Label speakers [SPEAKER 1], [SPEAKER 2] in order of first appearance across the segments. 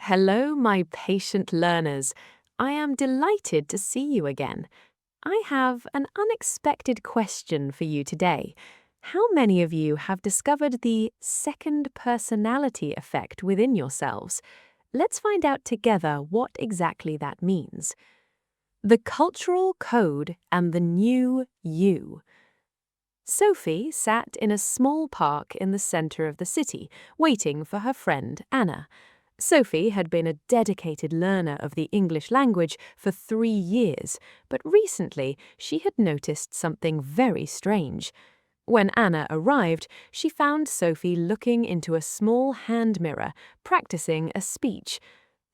[SPEAKER 1] Hello, my patient learners. I am delighted to see you again. I have an unexpected question for you today. How many of you have discovered the second personality effect within yourselves? Let's find out together what exactly that means. The cultural code and the new you. Sophie sat in a small park in the center of the city, waiting for her friend Anna. Sophie had been a dedicated learner of the English language for 3 years, but recently she had noticed something very strange. When Anna arrived, she found Sophie looking into a small hand mirror, practicing a speech.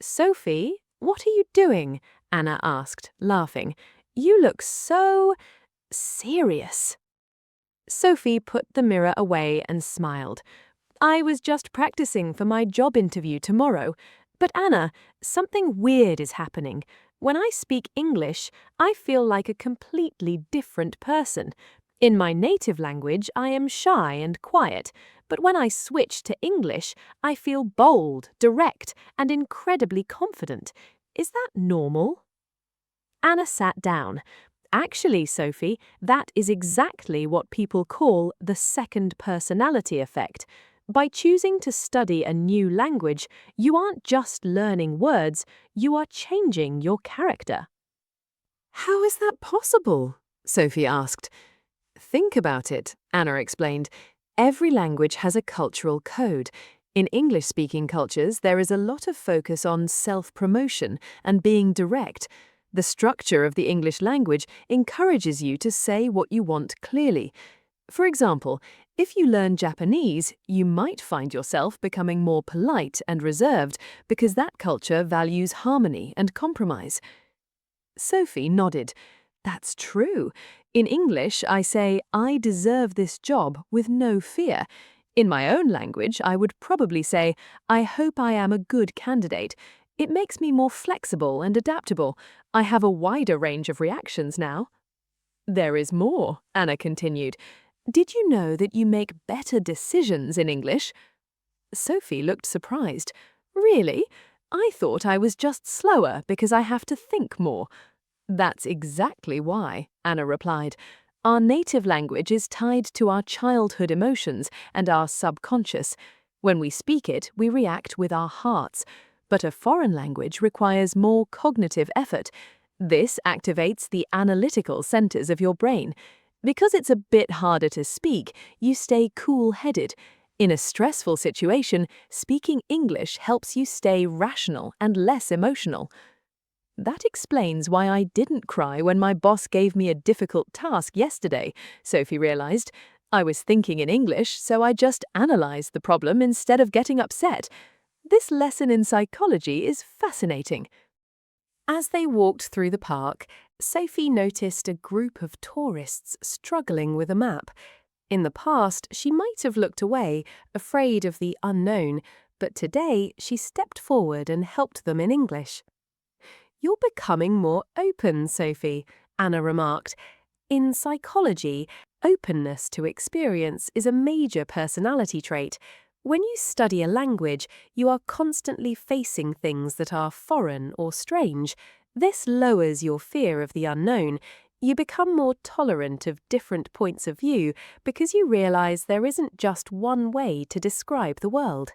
[SPEAKER 1] "Sophie, what are you doing?" Anna asked, laughing. "You look so serious." Sophie put the mirror away and smiled. "I was just practicing for my job interview tomorrow. But Anna, something weird is happening. When I speak English, I feel like a completely different person. In my native language, I am shy and quiet, but when I switch to English, I feel bold, direct, and incredibly confident. Is that normal?" Anna sat down. "Actually, Sophie, that is exactly what people call the second personality effect. By choosing to study a new language, you aren't just learning words, you are changing your character." "How is that possible?" Sophie asked. "Think about it," Anna explained. "Every language has a cultural code. In English-speaking cultures, there is a lot of focus on self-promotion and being direct. The structure of the English language encourages you to say what you want clearly. For example, if you learn Japanese, you might find yourself becoming more polite and reserved because that culture values harmony and compromise." Sophie nodded. "That's true. In English, I say, 'I deserve this job' with no fear. In my own language, I would probably say, 'I hope I am a good candidate.' It makes me more flexible and adaptable. I have a wider range of reactions now." "There is more," Anna continued. "Did you know that you make better decisions in English?" Sophie looked surprised. "Really? I thought I was just slower because I have to think more." "That's exactly why," Anna replied. "Our native language is tied to our childhood emotions and our subconscious. When we speak it, we react with our hearts. But a foreign language requires more cognitive effort. This activates the analytical centers of your brain. Because it's a bit harder to speak, you stay cool-headed. In a stressful situation, speaking English helps you stay rational and less emotional." "That explains why I didn't cry when my boss gave me a difficult task yesterday," Sophie realized. "I was thinking in English, so I just analyzed the problem instead of getting upset. This lesson in psychology is fascinating." As they walked through the park, Sophie noticed a group of tourists struggling with a map. In the past, she might have looked away, afraid of the unknown, but today she stepped forward and helped them in English. "You're becoming more open, Sophie," Anna remarked. In psychology, openness to experience is a major personality trait. When you study a language, you are constantly facing things that are foreign or strange. This lowers your fear of the unknown. You become more tolerant of different points of view because you realize there isn't just one way to describe the world.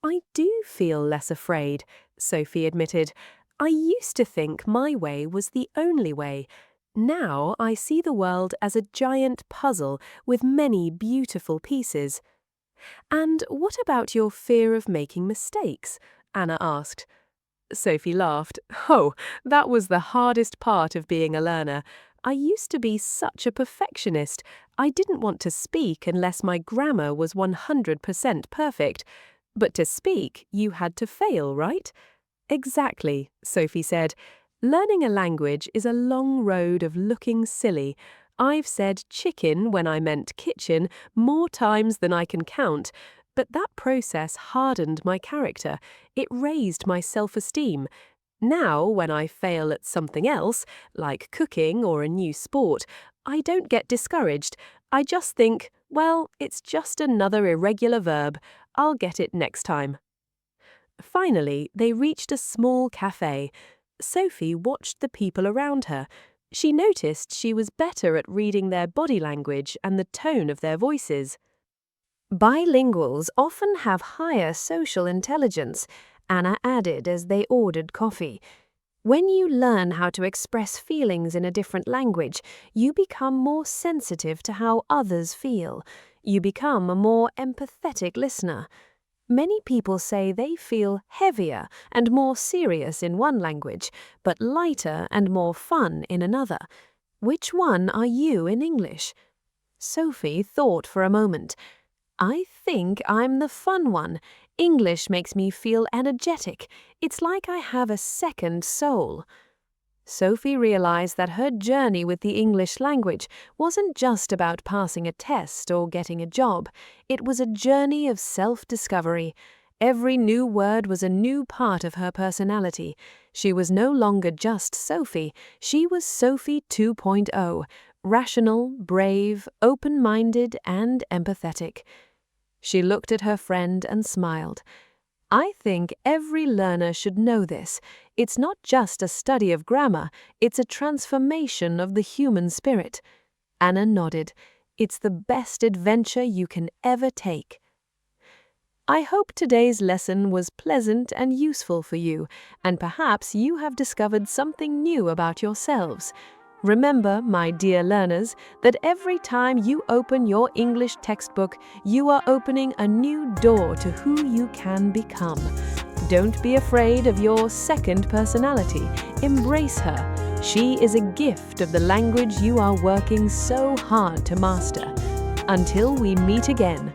[SPEAKER 1] "I do feel less afraid," Sophie admitted. "I used to think my way was the only way. Now I see the world as a giant puzzle with many beautiful pieces." "And what about your fear of making mistakes?" Anna asked. Sophie laughed. "Oh, that was the hardest part of being a learner. I used to be such a perfectionist. I didn't want to speak unless my grammar was 100% perfect. But to speak, you had to fail, right?" "Exactly," Sophie said. "Learning a language is a long road of looking silly. I've said chicken when I meant kitchen more times than I can count, but that process hardened my character. It raised my self-esteem. Now, when I fail at something else, like cooking or a new sport, I don't get discouraged. I just think, well, it's just another irregular verb. I'll get it next time." Finally, they reached a small cafe. Sophie watched the people around her. She noticed she was better at reading their body language and the tone of their voices. Bilinguals often have higher social intelligence, Anna added as they ordered coffee. When you learn how to express feelings in a different language, you become more sensitive to how others feel. You become a more empathetic listener. Many people say they feel heavier and more serious in one language, but lighter and more fun in another. Which one are you in English? Sophie thought for a moment. I think I'm the fun one. English makes me feel energetic. It's like I have a second soul. Sophie realized that her journey with the English language wasn't just about passing a test or getting a job. It was a journey of self-discovery. Every new word was a new part of her personality. She was no longer just Sophie. She was Sophie 2.0, rational, brave, open-minded, and empathetic. She looked at her friend and smiled. I think every learner should know this. It's not just a study of grammar, it's a transformation of the human spirit. Anna nodded. It's the best adventure you can ever take. I hope today's lesson was pleasant and useful for you, and perhaps you have discovered something new about yourselves. Remember, my dear learners, that every time you open your English textbook, you are opening a new door to who you can become. Don't be afraid of your second personality. Embrace her. She is a gift of the language you are working so hard to master. Until we meet again.